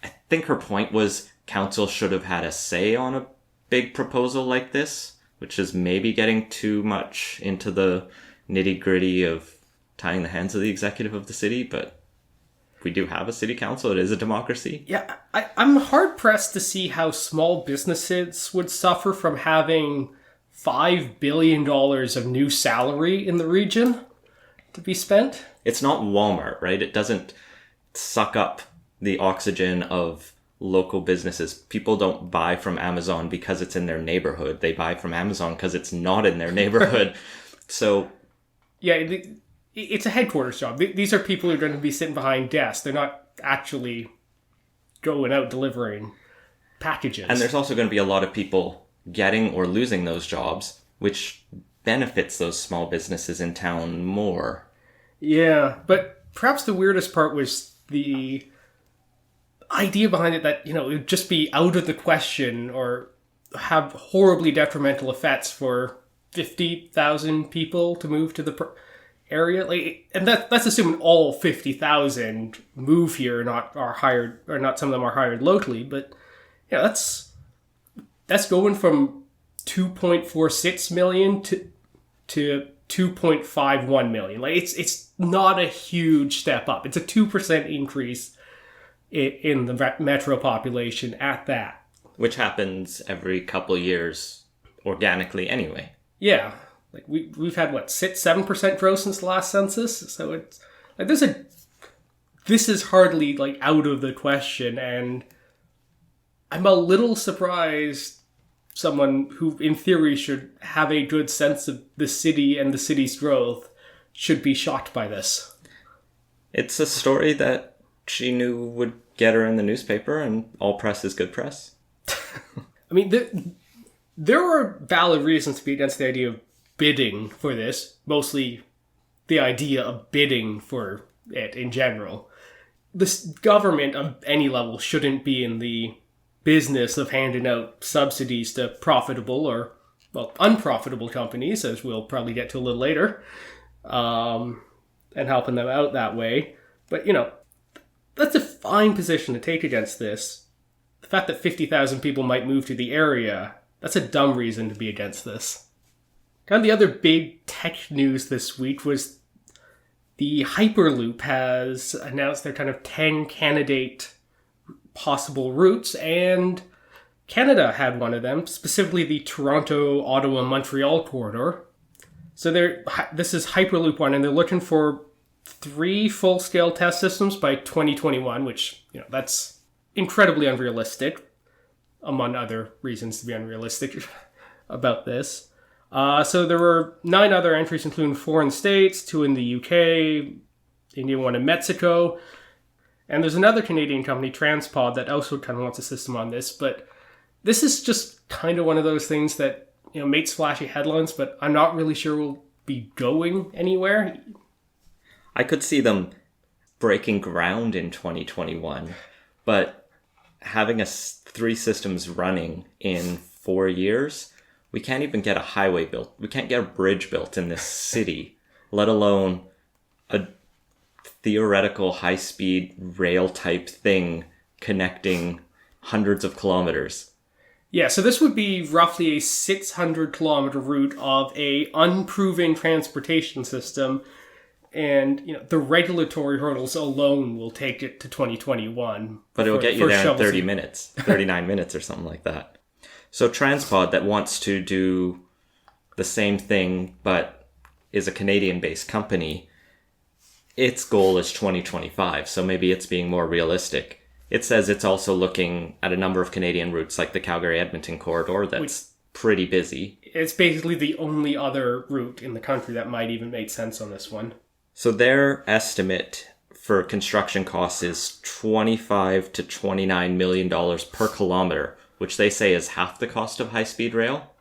I think her point was council should have had a say on a big proposal like this, which is maybe getting too much into the nitty-gritty of tying the hands of the executive of the city, but we do have a city council. It is a democracy. Yeah, I'm hard-pressed to see how small businesses would suffer from having $5 billion of new salary in the region to be spent. It's not Walmart, right? It doesn't suck up the oxygen of local businesses. People don't buy from Amazon because it's in their neighborhood. They buy from Amazon because it's not in their neighborhood. So, yeah, it's a headquarters job. These are people who are going to be sitting behind desks. They're not actually going out delivering packages. And there's also going to be a lot of people getting or losing those jobs, which benefits those small businesses in town more. Yeah, but perhaps the weirdest part was the idea behind it that, it would just be out of the question or have horribly detrimental effects for 50,000 people to move to the area. And that's assuming all 50,000 move here, not some of them are hired locally. But that's going from 2.46 million to 2.51 million. It's not a huge step up. It's a 2% increase in the metro population at that. Which happens every couple years organically anyway. Yeah. We've had, 7% growth since the last census? So it's, this is hardly, out of the question, and I'm a little surprised someone who, in theory, should have a good sense of the city and the city's growth should be shocked by this. It's a story that she knew would get her in the newspaper, and all press is good press. I mean, there are valid reasons to be against the idea of bidding for this, mostly the idea of bidding for it in general. This government of any level shouldn't be in the business of handing out subsidies to profitable or, unprofitable companies, as we'll probably get to a little later, and helping them out that way. But, that's a fine position to take against this. The fact that 50,000 people might move to the area, that's a dumb reason to be against this. Kind of the other big tech news this week was the Hyperloop has announced their kind of 10 candidate possible routes, and Canada had one of them, specifically the Toronto, Ottawa, Montreal corridor. So this is Hyperloop 1, and they're looking for 3 full-scale test systems by 2021, which, that's incredibly unrealistic, among other reasons to be unrealistic about this. So there were 9 other entries, including 4 in the States, 2 in the UK, India, 1 in Mexico. And there's another Canadian company, Transpod, that also kind of wants a system on this. But this is just kind of one of those things that, makes flashy headlines, but I'm not really sure will be going anywhere. I could see them breaking ground in 2021, but having 3 systems running in 4 years, we can't even get a highway built. We can't get a bridge built in this city, let alone a theoretical high-speed rail type thing connecting hundreds of kilometers. Yeah, so this would be roughly a 600-kilometer route of a unproven transportation system, and the regulatory hurdles alone will take it to 2021. But it'll get you there in 30 minutes, 39 minutes or something like that. So Transpod, that wants to do the same thing but is a Canadian-based company, its goal is 2025, so maybe it's being more realistic. It says it's also looking at a number of Canadian routes like the Calgary-Edmonton corridor that's pretty busy. It's basically the only other route in the country that might even make sense on this one. So their estimate for construction costs is $25 to $29 million per kilometer, which they say is half the cost of high-speed rail.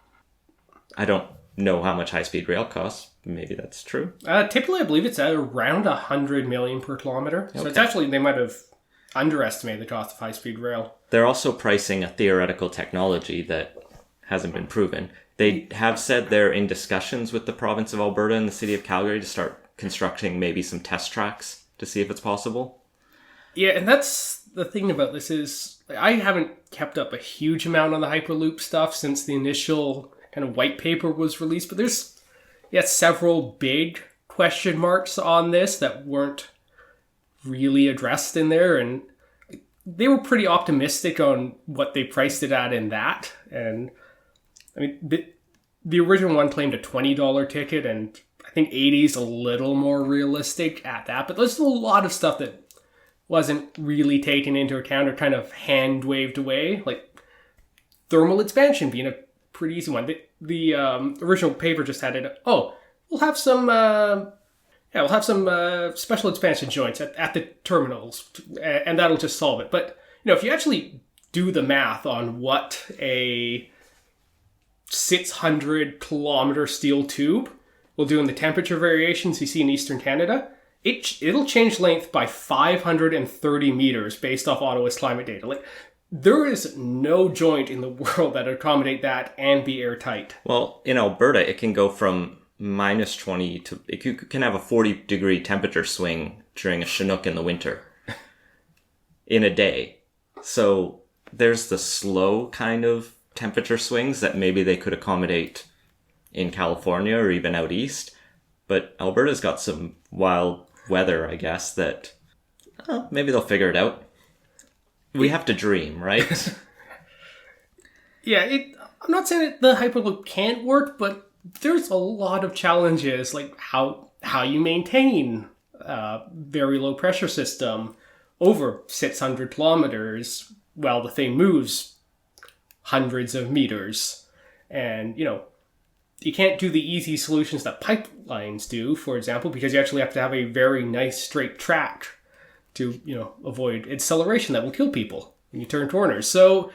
I don't know how much high-speed rail costs. Maybe that's true. Typically, I believe it's at around $100 million per kilometer. So it's actually, they might have underestimated the cost of high-speed rail. They're also pricing a theoretical technology that hasn't been proven. They have said they're in discussions with the province of Alberta and the city of Calgary to start constructing maybe some test tracks to see if it's possible. Yeah, and that's the thing about this is I haven't kept up a huge amount on the Hyperloop stuff since the initial kind of white paper was released, but there's several big question marks on this that weren't really addressed in there, and they were pretty optimistic on what they priced it at in that. And I mean, the original one claimed a $20 ticket, and I think 80 is a little more realistic at that, but there's a lot of stuff that wasn't really taken into account or kind of hand-waved away, like thermal expansion being a pretty easy one. The original paper just had it, we'll have some special expansion joints at the terminals, and that'll just solve it. But, if you actually do the math on what a 600-kilometer steel tube will do in the temperature variations you see in Eastern Canada, it'll change length by 530 meters based off Ottawa's climate data. Like, there is no joint in the world that would accommodate that and be airtight. Well, in Alberta, it can go from minus 20 to... You can have a 40-degree temperature swing during a Chinook in the winter in a day. So there's the slow kind of temperature swings that maybe they could accommodate in California or even out east. But Alberta's got some wild weather, I guess, that maybe they'll figure it out. We have to dream, right? Yeah, I'm not saying that the Hyperloop can't work, but there's a lot of challenges, like how you maintain a very low pressure system over 600 kilometers while the thing moves hundreds of meters. And, you can't do the easy solutions that pipelines do, for example, because you actually have to have a very nice straight track to, avoid acceleration that will kill people when you turn corners. So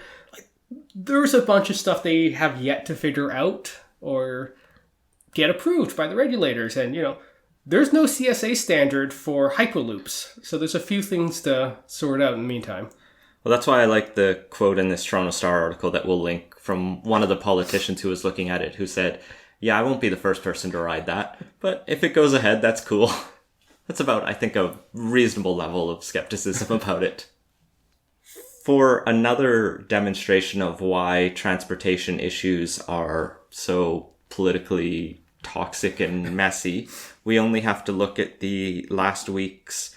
there's a bunch of stuff they have yet to figure out or get approved by the regulators. And, there's no CSA standard for Hyperloops. So there's a few things to sort out in the meantime. Well, that's why I like the quote in this Toronto Star article that we'll link from one of the politicians who was looking at it, who said, yeah, I won't be the first person to ride that, but if it goes ahead, that's cool. That's about, I think, a reasonable level of skepticism about it. For another demonstration of why transportation issues are so politically toxic and messy, we only have to look at the last week's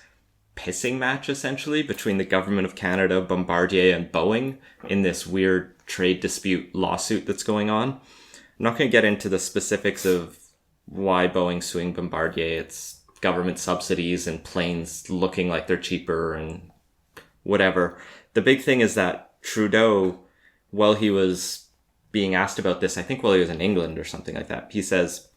pissing match, essentially, between the Government of Canada, Bombardier, and Boeing in this weird trade dispute lawsuit that's going on. I'm not going to get into the specifics of why Boeing's suing Bombardier. It's government subsidies and planes looking like they're cheaper and whatever. The big thing is that Trudeau, while he was being asked about this, I think while he was in England or something like that, he says,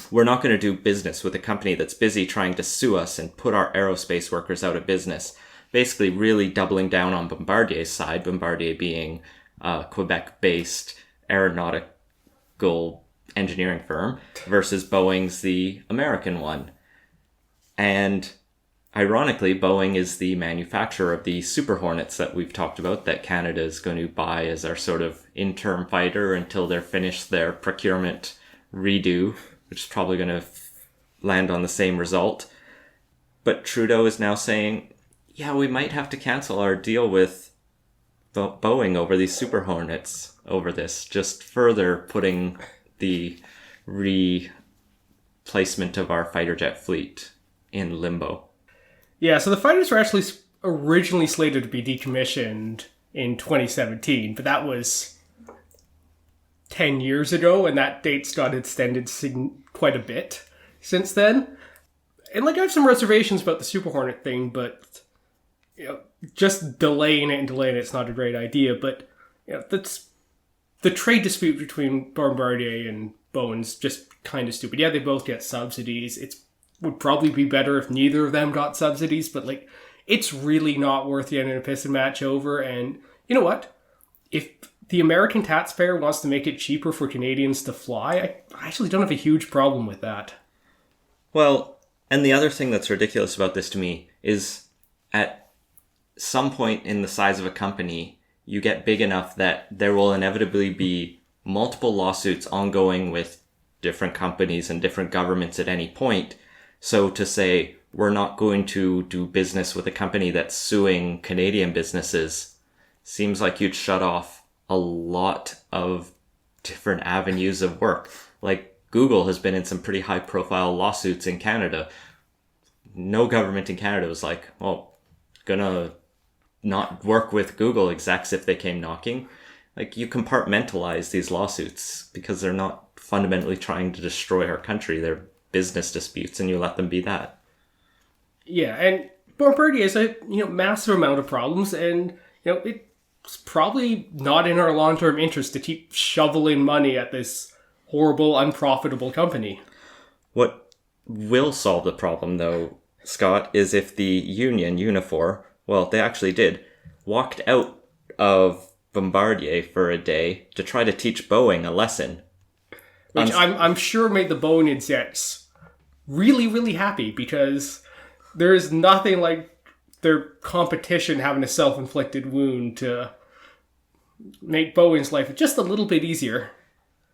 we're not going to do business with a company that's busy trying to sue us and put our aerospace workers out of business. Basically really doubling down on Bombardier's side, Bombardier being a Quebec-based aeronautical engineering firm versus Boeing's the American one. And ironically, Boeing is the manufacturer of the Super Hornets that we've talked about that Canada is going to buy as our sort of interim fighter until they're finished their procurement redo, which is probably going to land on the same result. But Trudeau is now saying, yeah, we might have to cancel our deal with Boeing over these Super Hornets over this, just further putting the replacement of our fighter jet fleet in limbo. Yeah, so the fighters were actually originally slated to be decommissioned in 2017, but that was 10 years ago, and that date's got extended quite a bit since then. And I have some reservations about the Super Hornet thing, but just delaying it's not a great idea. But that's the trade dispute between Bombardier and Boeing's just kind of stupid. Yeah, they both get subsidies. It would probably be better if neither of them got subsidies, but it's really not worth getting a piston match over. And you know what? If the American taxpayer wants to make it cheaper for Canadians to fly, I actually don't have a huge problem with that. Well, and the other thing that's ridiculous about this to me is at some point in the size of a company, you get big enough that there will inevitably be multiple lawsuits ongoing with different companies and different governments at any point. So to say, we're not going to do business with a company that's suing Canadian businesses seems like you'd shut off a lot of different avenues of work. Google has been in some pretty high profile lawsuits in Canada. No government in Canada was like, gonna not work with Google execs if they came knocking. You compartmentalize these lawsuits because they're not fundamentally trying to destroy our country. They're business disputes, and you let them be that. Yeah, and Bombardier has a massive amount of problems, and it's probably not in our long-term interest to keep shoveling money at this horrible, unprofitable company. What will solve the problem, though, Scott, is if the union, Unifor, well, they actually did, walked out of Bombardier for a day to try to teach Boeing a lesson. Which I'm sure made the Boeing execs really, really happy, because there is nothing like their competition having a self-inflicted wound to make Boeing's life just a little bit easier.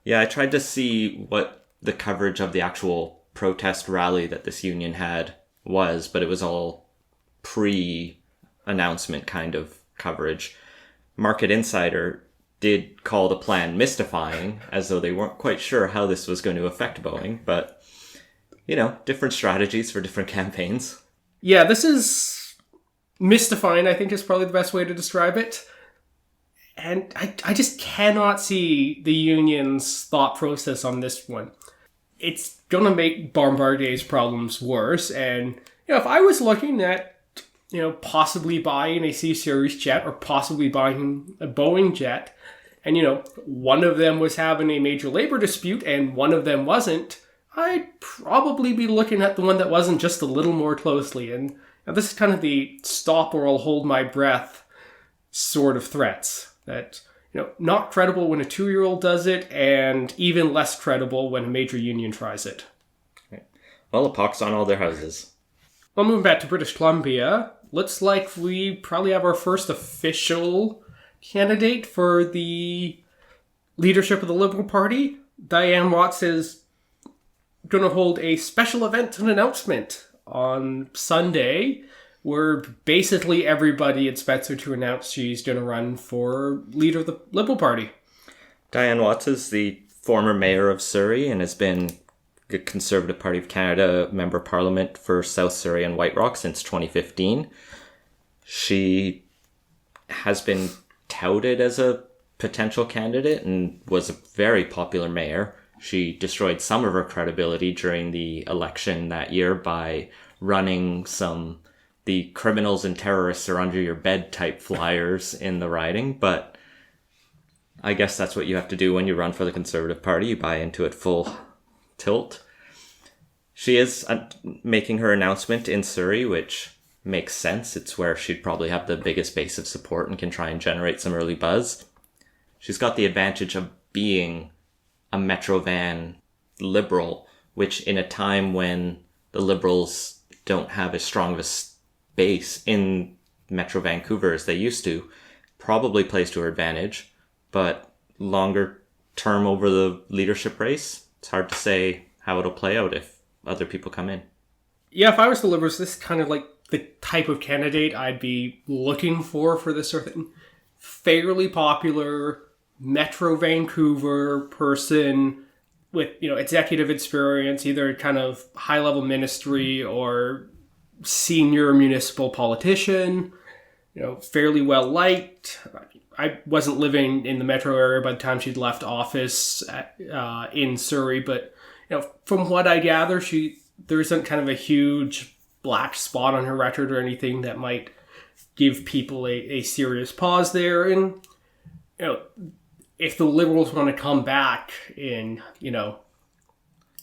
Yeah, I tried to see what the coverage of the actual protest rally that this union had was, but it was all pre-announcement kind of coverage. Market Insider did call the plan mystifying, as though they weren't quite sure how this was going to affect Boeing, but, different strategies for different campaigns. Yeah, this is mystifying, I think is probably the best way to describe it. And I just cannot see the union's thought process on this one. It's going to make Bombardier's problems worse. And, if I was looking at, possibly buying a C-Series jet or possibly buying a Boeing jet, and, one of them was having a major labor dispute and one of them wasn't, I'd probably be looking at the one that wasn't just a little more closely. And this is kind of the stop or I'll hold my breath sort of threats. That, not credible when a 2-year-old does it, and even less credible when a major union tries it. Right. Well, a pox on all their houses. Well, moving back to British Columbia, looks like we probably have our first official candidate for the leadership of the Liberal Party. Diane Watts is going to hold a special event and announcement on Sunday, where basically everybody expects her to announce she's going to run for leader of the Liberal Party. Diane Watts is the former mayor of Surrey and has been the Conservative Party of Canada Member of Parliament for South Surrey and White Rock since 2015. She has been touted as a potential candidate and was a very popular mayor. She destroyed some of her credibility during the election that year by running the criminals and terrorists are under your bed type flyers in the riding, but I guess that's what you have to do when you run for the Conservative Party. You buy into it full tilt. She is making her announcement in Surrey, which makes sense. It's where she'd probably have the biggest base of support and can try and generate some early buzz. She's got the advantage of being a Metro van Liberal, which in a time when the Liberals don't have as strong of a base in Metro Vancouver as they used to, probably plays to her advantage, but longer term over the leadership race, it's hard to say how it'll play out if other people come in. Yeah, if I was the Liberals, this is kind of like the type of candidate I'd be looking for this sort of thing. Fairly popular, Metro Vancouver person with, executive experience, either kind of high-level ministry or senior municipal politician, fairly well-liked. I wasn't living in the metro area by the time she'd left office in Surrey, but, from what I gather, there isn't kind of a huge black spot on her record or anything that might give people a serious pause there. And, if the Liberals want to come back in,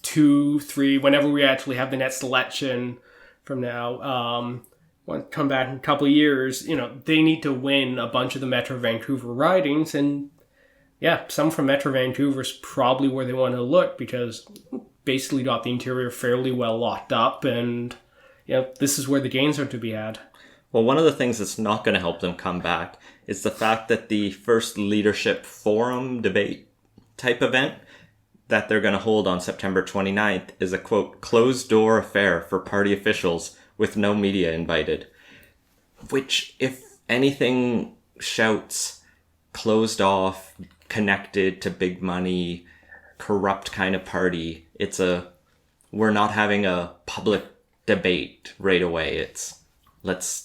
2, 3, whenever we actually have the next election from now, want to come back in a couple of years, they need to win a bunch of the Metro Vancouver ridings. And yeah, some from Metro Vancouver is probably where they want to look, because basically got the interior fairly well locked up, and this is where the gains are to be had. Well, one of the things that's not going to help them come back is the fact that the first leadership forum debate type event that they're going to hold on September 29th is a, quote, closed-door affair for party officials with no media invited. Which, if anything, shouts closed off, connected to big money, corrupt kind of party. We're not having a public debate right away. It's, let's,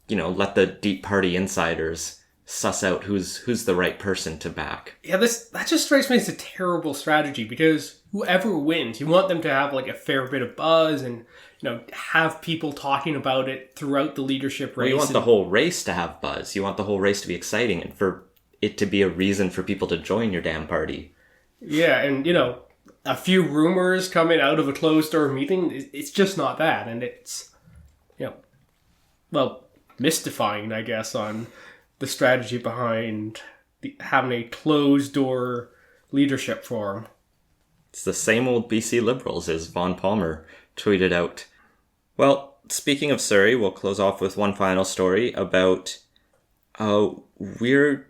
let the deep party insiders suss out who's the right person to back. Yeah, that just strikes me as a terrible strategy, because whoever wins, you want them to have like a fair bit of buzz and, have people talking about it throughout the leadership race. Well, you want the whole race to have buzz. You want the whole race to be exciting and for it to be a reason for people to join your damn party. Yeah, and, a few rumors coming out of a closed-door meeting, it's just not that. And it's, mystifying, I guess, on the strategy behind having a closed-door leadership forum. It's the same old BC Liberals, as Vaughn Palmer tweeted out. Well, speaking of Surrey, we'll close off with one final story about a weird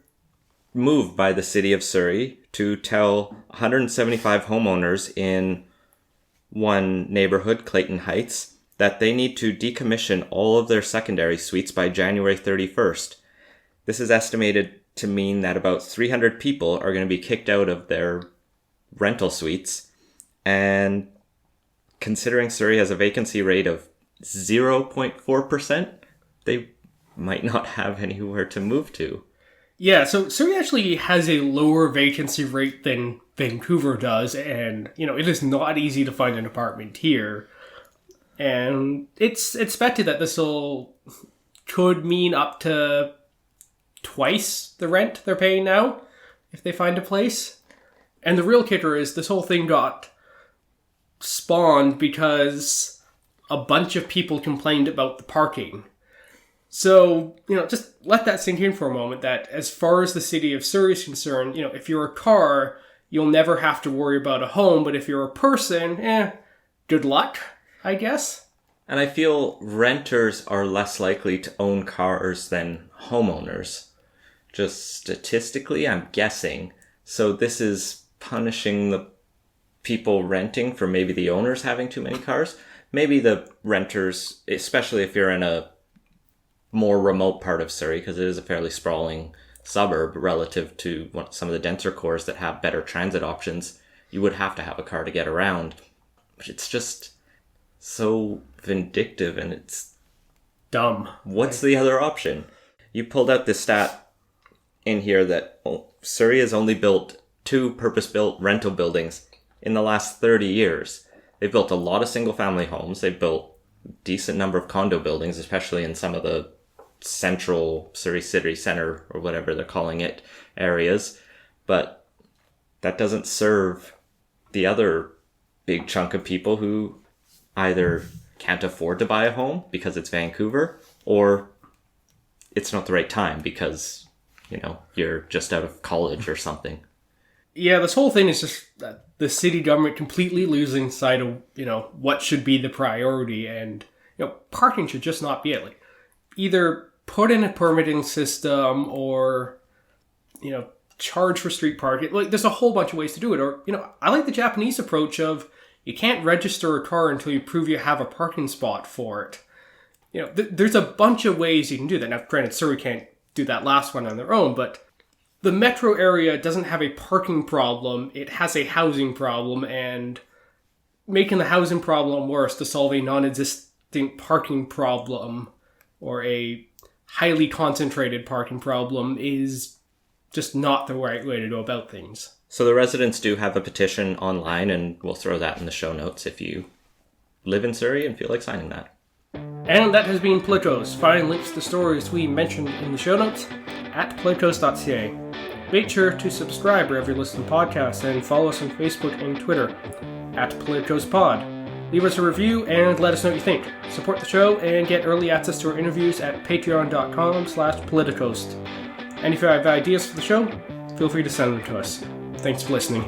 move by the city of Surrey to tell 175 homeowners in one neighborhood, Clayton Heights, that they need to decommission all of their secondary suites by January 31st. This is estimated to mean that about 300 people are going to be kicked out of their rental suites. And considering Surrey has a vacancy rate of 0.4%, they might not have anywhere to move to. Yeah, so Surrey actually has a lower vacancy rate than Vancouver does, and, it is not easy to find an apartment here. And it's expected that could mean up to twice the rent they're paying now if they find a place. And the real kicker is this whole thing got spawned because a bunch of people complained about the parking. So, just let that sink in for a moment, that as far as the city of Surrey is concerned, if you're a car, you'll never have to worry about a home, but if you're a person, good luck, I guess. And I feel renters are less likely to own cars than homeowners. Just statistically, I'm guessing. So this is punishing the people renting for maybe the owners having too many cars. Maybe the renters, especially if you're in a more remote part of Surrey, because it is a fairly sprawling suburb relative to some of the denser cores that have better transit options, you would have to have a car to get around. But it's just so vindictive, and it's dumb. What's the other option? You pulled out this stat in here that Surrey has only built 2 purpose-built rental buildings in the last 30 years. They've built a lot of single-family homes. They've built a decent number of condo buildings, especially in some of the central Surrey City Centre, or whatever they're calling it, areas. But that doesn't serve the other big chunk of people who either can't afford to buy a home because it's Vancouver, or it's not the right time because, you're just out of college or something. Yeah, this whole thing is just the city government completely losing sight of, what should be the priority. And, parking should just not be it. Like, either put in a permitting system or, charge for street parking. Like, there's a whole bunch of ways to do it. Or, I like the Japanese approach of You can't register a car until you prove you have a parking spot for it. There's a bunch of ways you can do that. Now, granted, Surrey can't do that last one on their own, but the metro area doesn't have a parking problem. It has a housing problem, and making the housing problem worse to solve a non-existent parking problem or a highly concentrated parking problem is just not the right way to go about things. So the residents do have a petition online, and we'll throw that in the show notes if you live in Surrey and feel like signing that. And that has been Politicos. Find links to stories we mentioned in the show notes at politicos.ca. Make sure to subscribe wherever you listen to podcasts and follow us on Facebook and Twitter at PoliticosPod. Leave us a review and let us know what you think. Support the show and get early access to our interviews at patreon.com/politicos. And if you have ideas for the show, feel free to send them to us. Thanks for listening.